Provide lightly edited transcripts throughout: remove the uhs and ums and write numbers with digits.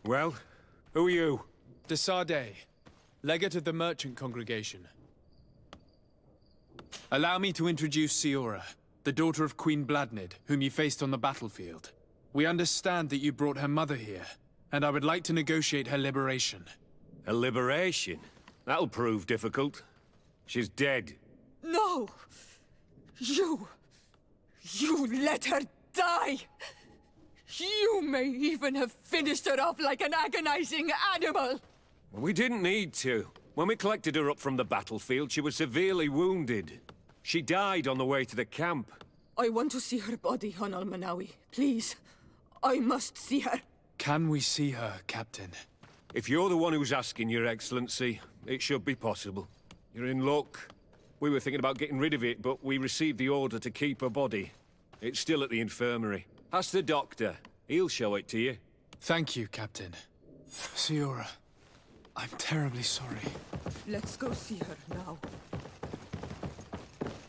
Well, who are you? De Sade, legate of the merchant congregation. Allow me to introduce Siora, the daughter of Queen Bladnid, whom you faced on the battlefield. We understand that you brought her mother here, and I would like to negotiate her liberation. A liberation? That'll prove difficult. She's dead. No! You let her die! You may even have finished her off like an agonizing animal! We didn't need to. When we collected her up from the battlefield, she was severely wounded. She died on the way to the camp. I want to see her body on Al-Manawi. Please. I must see her. Can we see her, Captain? If you're the one who's asking, Your Excellency, it should be possible. You're in luck. We were thinking about getting rid of it, but we received the order to keep her body. It's still at the infirmary. Ask the doctor. He'll show it to you. Thank you, Captain. Siora, I'm terribly sorry. Let's go see her now.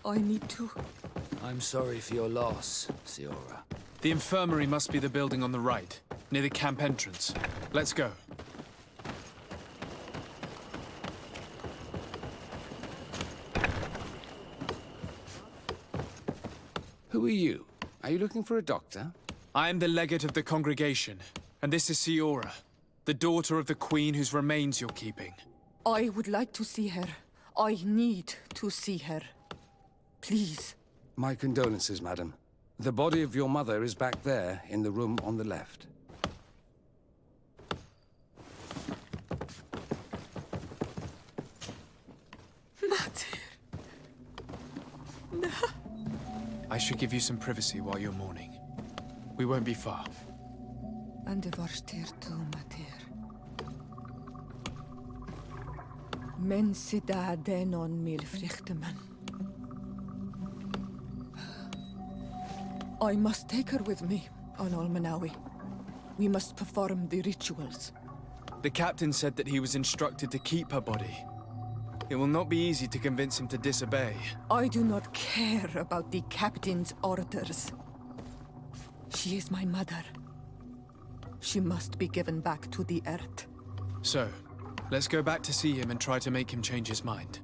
I need to. I'm sorry for your loss, Siora. The infirmary must be the building on the right, near the camp entrance. Let's go. Who are you? Are you looking for a doctor? I am the legate of the congregation, and this is Siora, the daughter of the queen whose remains you're keeping. I would like to see her. I need to see her. Please. My condolences, madam. The body of your mother is back there, in the room on the left. Mater. No. I should give you some privacy while you're mourning. We won't be far. And de varster tu, Mater. Men sida denon mil frichteman. I must take her with me on Al-Manawi. We must perform the rituals. The captain said that he was instructed to keep her body. It will not be easy to convince him to disobey. I do not care about the captain's orders. She is my mother. She must be given back to the earth. So, let's go back to see him and try to make him change his mind.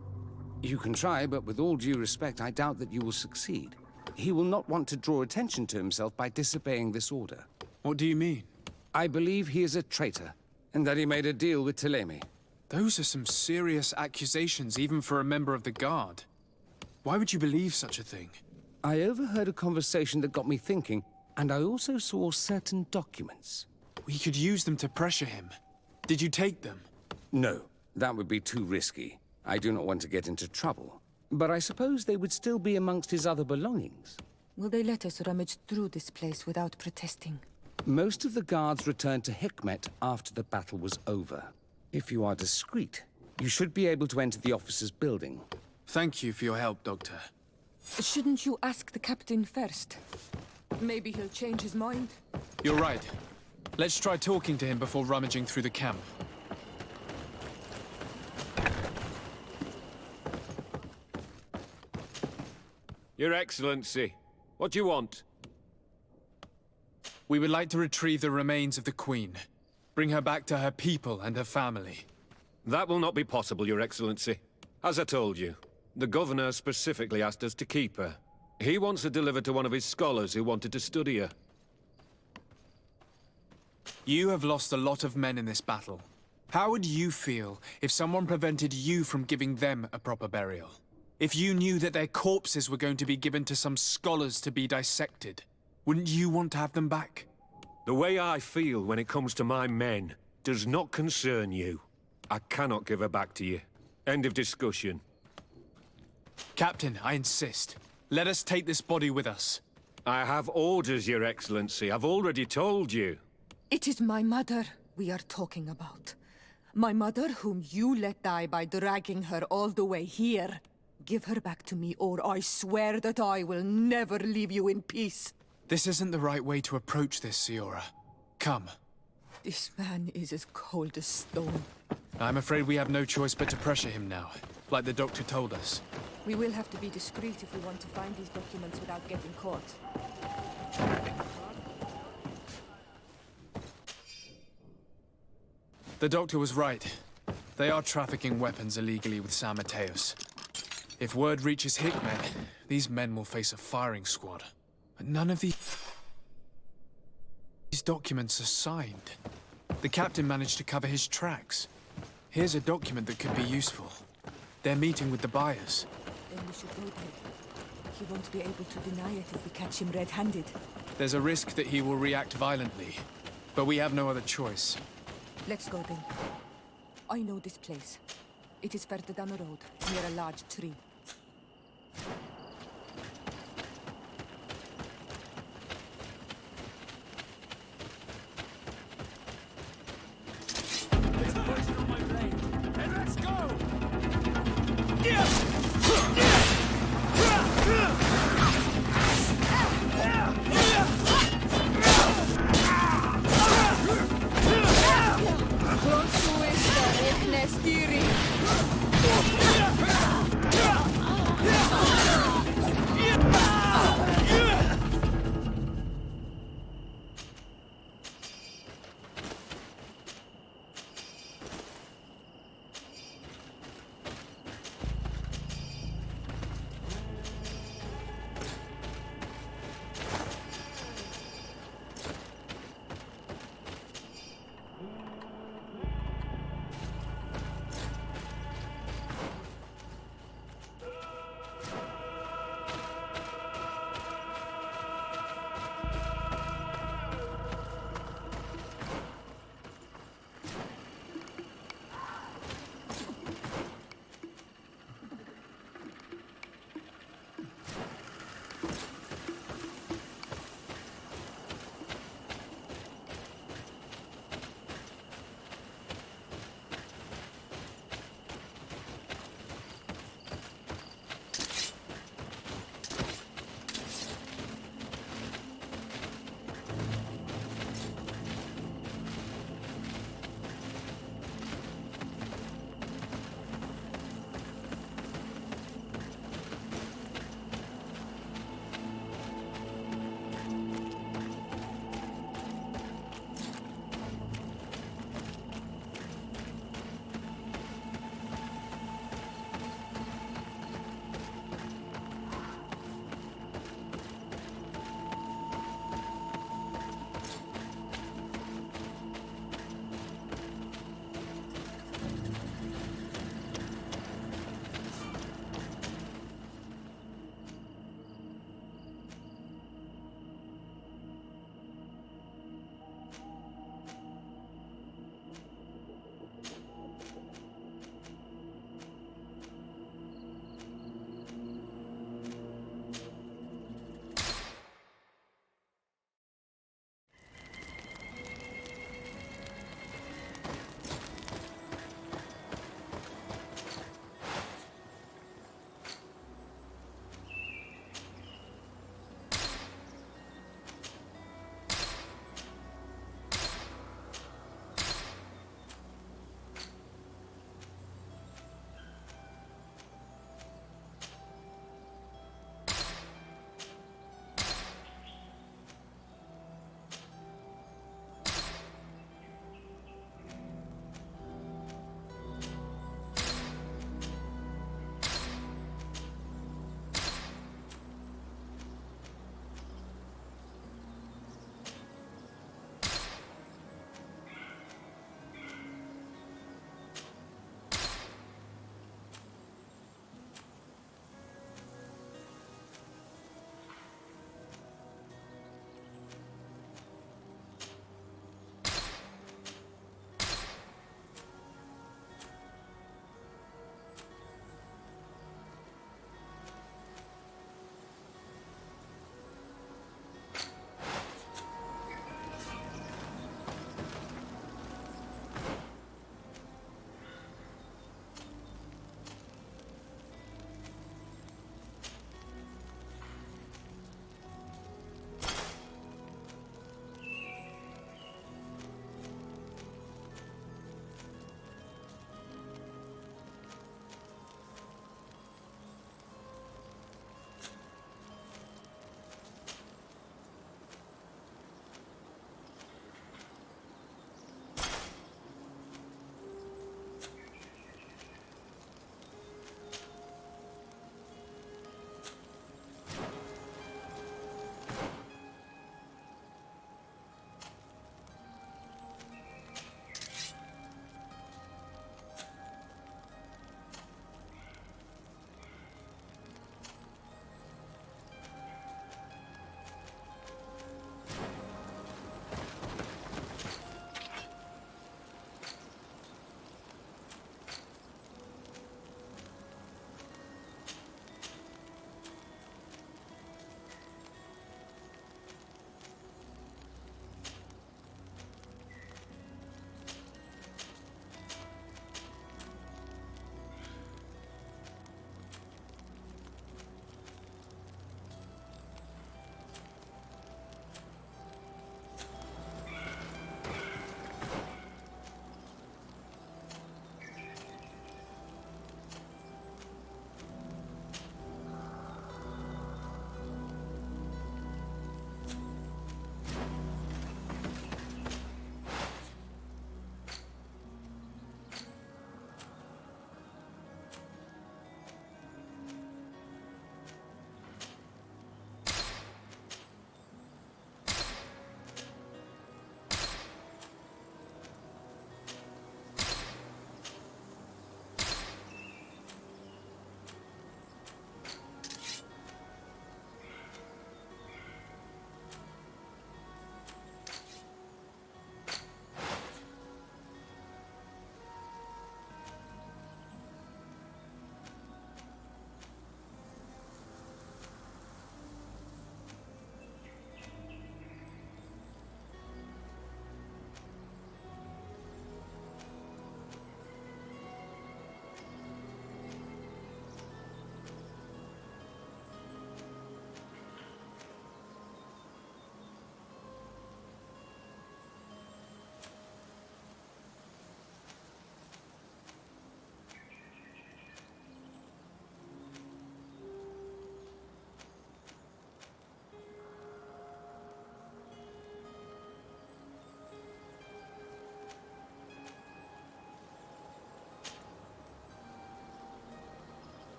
You can try, but with all due respect, I doubt that you will succeed. He will not want to draw attention to himself by disobeying this order. What do you mean? I believe he is a traitor, and that he made a deal with Thélème. Those are some serious accusations, even for a member of the Guard. Why would you believe such a thing? I overheard a conversation that got me thinking, and I also saw certain documents. We could use them to pressure him. Did you take them? No, that would be too risky. I do not want to get into trouble. But I suppose they would still be amongst his other belongings. Will they let us rummage through this place without protesting? Most of the guards returned to Hikmet after the battle was over. If you are discreet, you should be able to enter the officer's building. Thank you for your help, Doctor. Shouldn't you ask the captain first? Maybe he'll change his mind. You're right. Let's try talking to him before rummaging through the camp. Your Excellency, what do you want? We would like to retrieve the remains of the Queen. Bring her back to her people and her family. That will not be possible, Your Excellency. As I told you, the Governor specifically asked us to keep her. He wants her delivered to one of his scholars who wanted to study her. You have lost a lot of men in this battle. How would you feel if someone prevented you from giving them a proper burial? If you knew that their corpses were going to be given to some scholars to be dissected, wouldn't you want to have them back? The way I feel when it comes to my men does not concern you. I cannot give her back to you. End of discussion. Captain, I insist. Let us take this body with us. I have orders, Your Excellency. I've already told you. It is my mother we are talking about. My mother whom you let die by dragging her all the way here. Give her back to me, or I swear that I will never leave you in peace. This isn't the right way to approach this, Siora. Come. This man is as cold as stone. I'm afraid we have no choice but to pressure him now, like the doctor told us. We will have to be discreet if we want to find these documents without getting caught. The doctor was right. They are trafficking weapons illegally with San Mateos. If word reaches Hikmet, these men will face a firing squad. But none of these documents are signed. The captain managed to cover his tracks. Here's a document that could be useful. They're meeting with the buyers. Then we should go there. He won't be able to deny it if we catch him red-handed. There's a risk that he will react violently, but we have no other choice. Let's go then. I know this place. It is further down the road, near a large tree.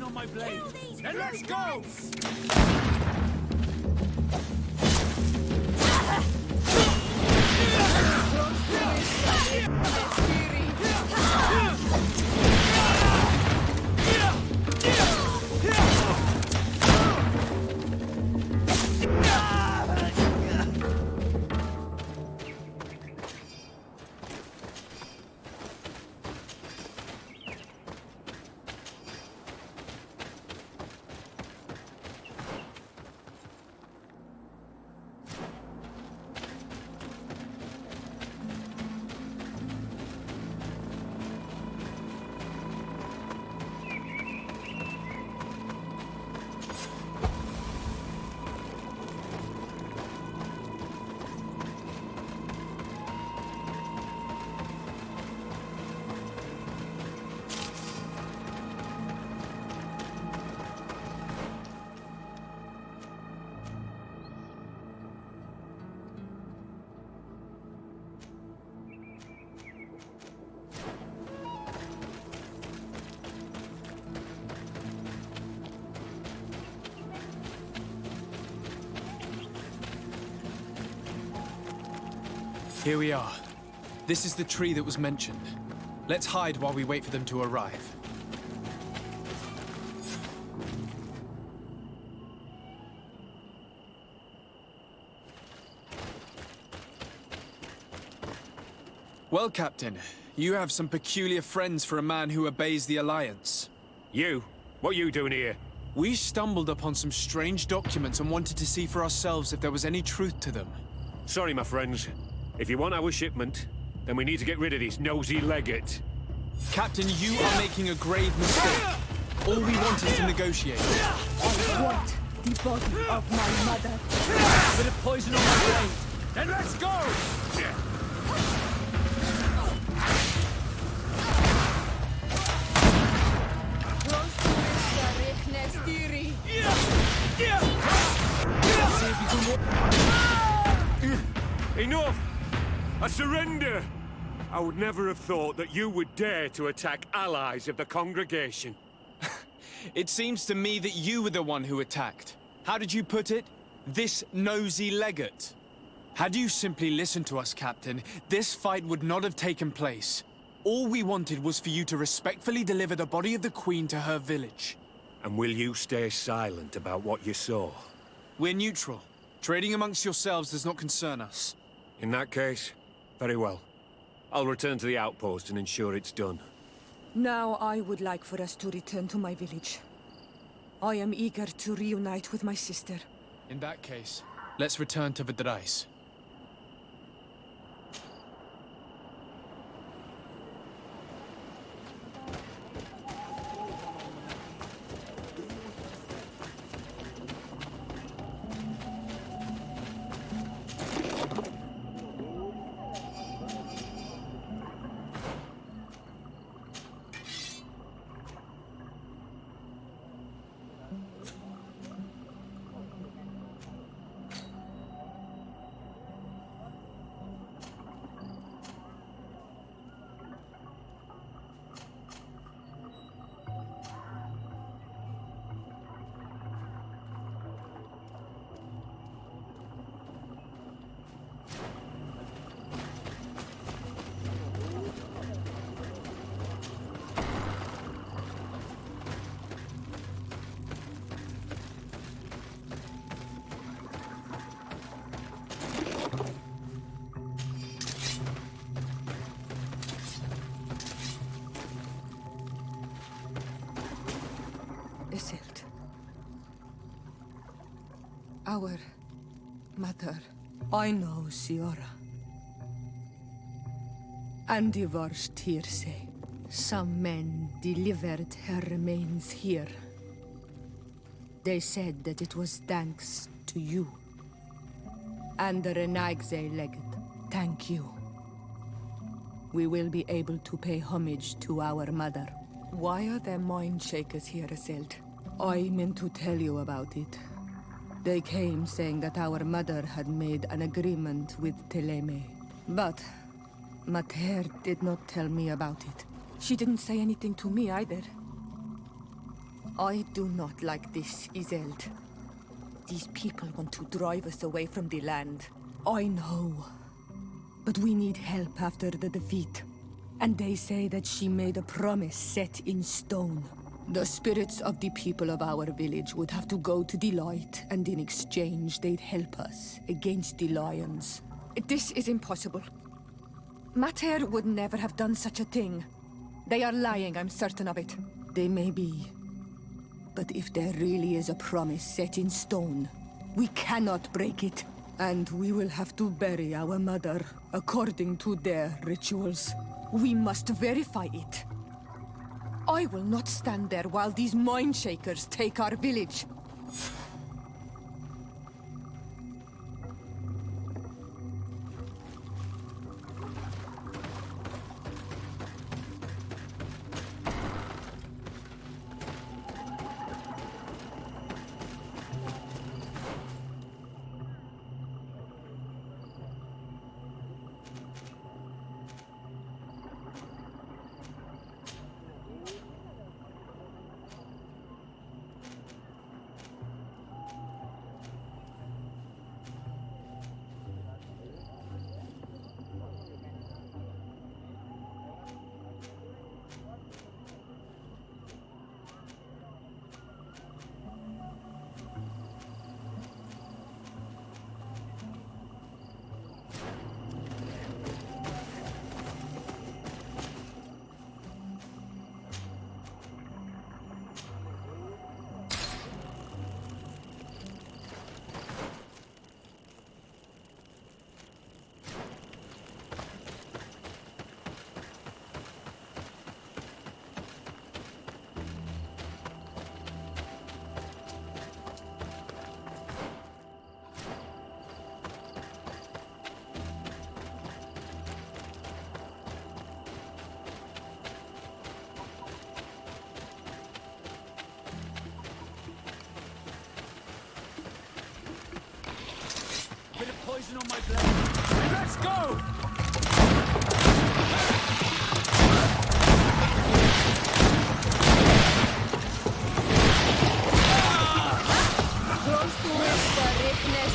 on my blade. Then let's go! Here we are. This is the tree that was mentioned. Let's hide while we wait for them to arrive. Well, Captain, you have some peculiar friends for a man who obeys the Alliance. You? What are you doing here? We stumbled upon some strange documents and wanted to see for ourselves if there was any truth to them. Sorry, my friends. If you want our shipment, then we need to get rid of this nosy legate. Captain, you are making a grave mistake. All we want is to negotiate. I want the body of my mother. A bit of poison on my blade. Then let's go! Enough! I surrender! I would never have thought that you would dare to attack allies of the congregation. It seems to me that you were the one who attacked. How did you put it? This nosy legate. Had you simply listened to us, Captain, this fight would not have taken place. All we wanted was for you to respectfully deliver the body of the Queen to her village. And will you stay silent about what you saw? We're neutral. Trading amongst yourselves does not concern us. In that case, very well. I'll return to the outpost and ensure it's done. Now I would like for us to return to my village. I am eager to reunite with my sister. In that case, let's return to Vidrais. Isildt. Our mother. I know, Siora. And the worst hearsay. Some men delivered her remains here. They said that it was thanks to you. And the Renagze Legate. Thank you. We will be able to pay homage to our mother. Why are there mind shakers here, Isildt? I meant to tell you about it. They came saying that our mother had made an agreement with Teleme. But Mater did not tell me about it. She didn't say anything to me either. I do not like this, Iseld. These people want to drive us away from the land. I know. But we need help after the defeat. And they say that she made a promise set in stone. The spirits of the people of our village would have to go to the light, and in exchange they'd help us against the lions. This is impossible. Mater would never have done such a thing. They are lying, I'm certain of it. They may be. But if there really is a promise set in stone, we cannot break it. And we will have to bury our mother according to their rituals. We must verify it. I will not stand there while these mind shakers take our village. Poison on my blade. Let's go! Close to Whisper, Rickness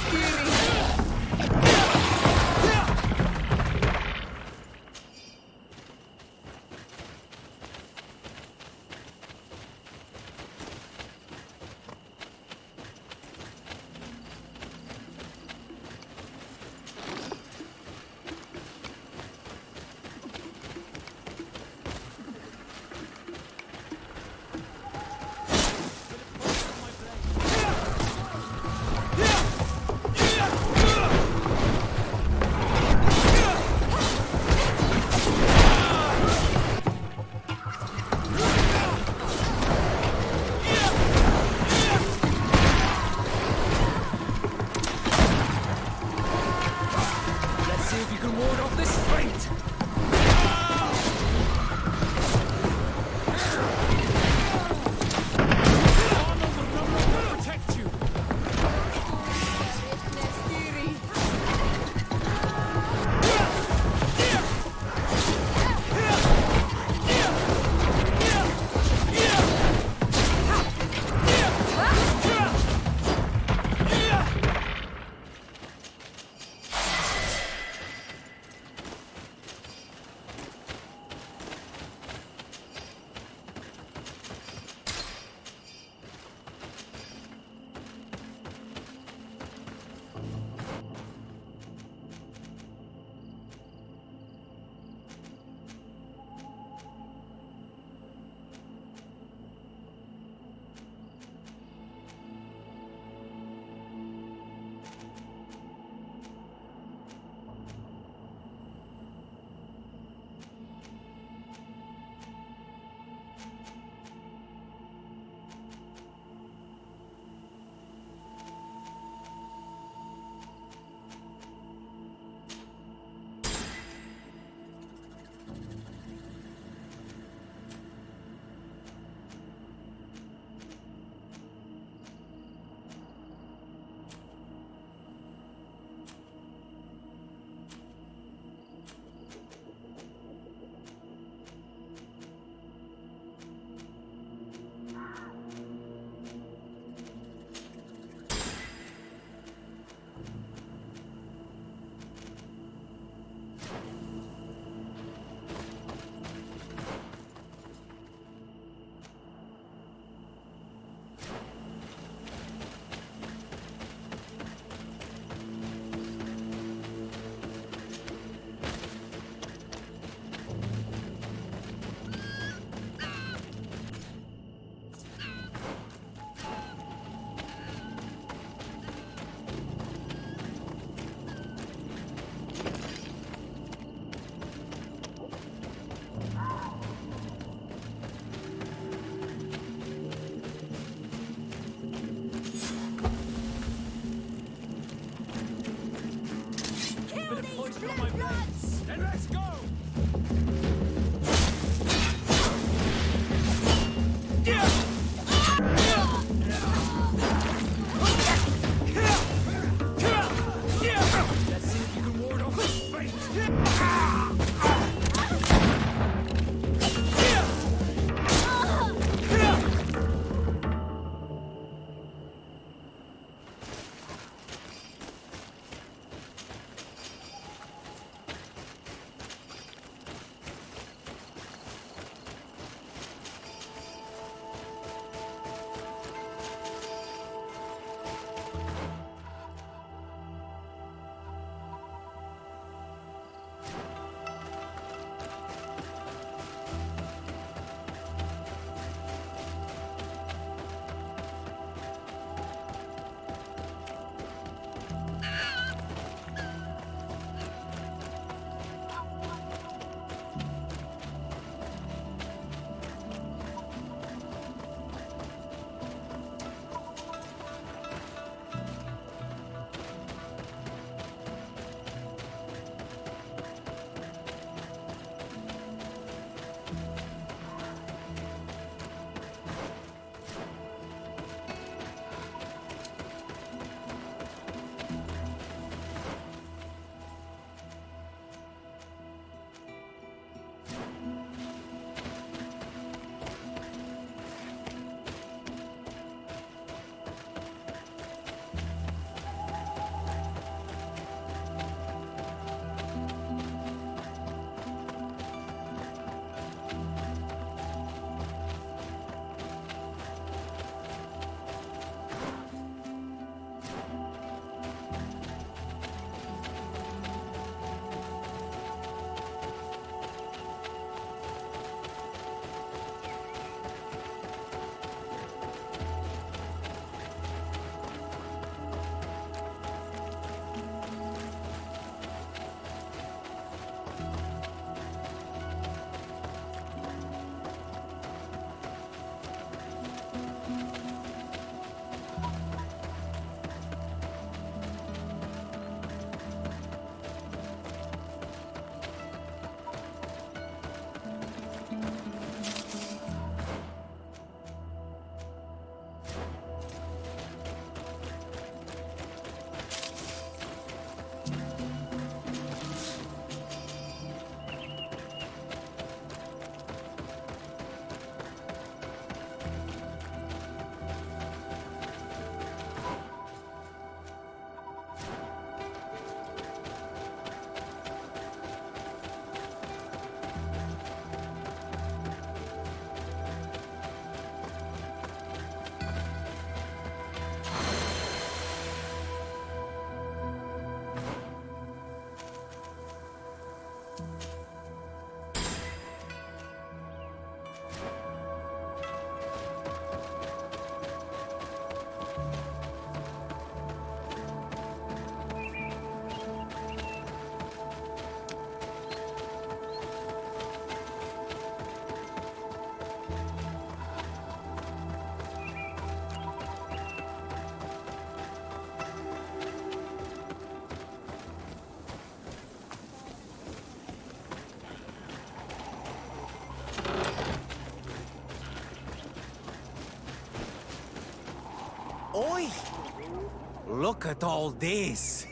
look at all this.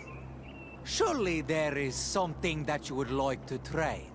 Surely there is something that you would like to trade.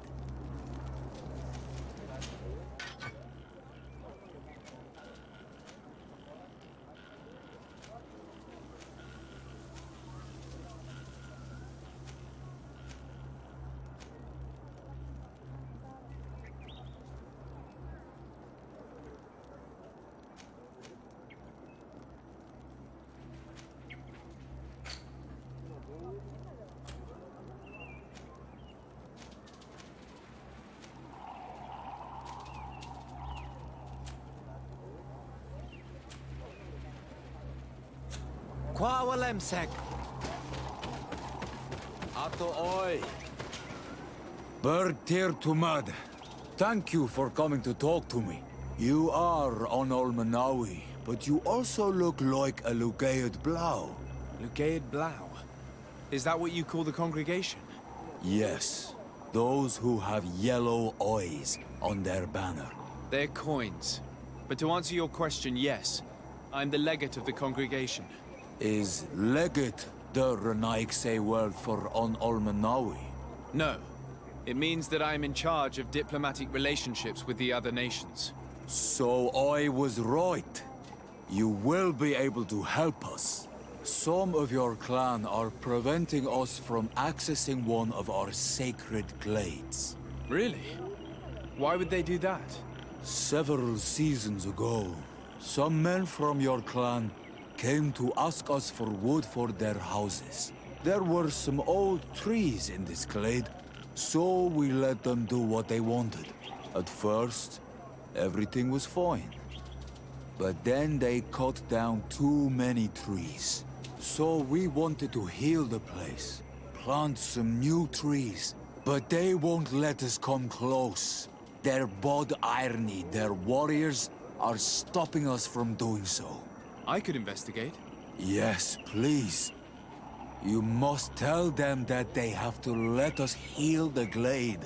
Kwawalemsek. Ato oi. Bird tear to mud. Thank you for coming to talk to me. You are on Olmanawi, but you also look like a Lugaid Blau. Lugaid Blau? Is that what you call the congregation? Yes, those who have yellow eyes on their banner. They're coins. But to answer your question, yes. I'm the legate of the congregation. Is legate the Renaikse word for on Olmanawi? No. It means that I am in charge of diplomatic relationships with the other nations. So I was right. You will be able to help us. Some of your clan are preventing us from accessing one of our sacred glades. Really? Why would they do that? Several seasons ago, some men from your clan came to ask us for wood for their houses. There were some old trees in this glade, so we let them do what they wanted. At first, everything was fine. But then they cut down too many trees. So we wanted to heal the place, plant some new trees. But they won't let us come close. Their bod irony, their warriors, are stopping us from doing so. I could investigate. Yes, please. You must tell them that they have to let us heal the glade.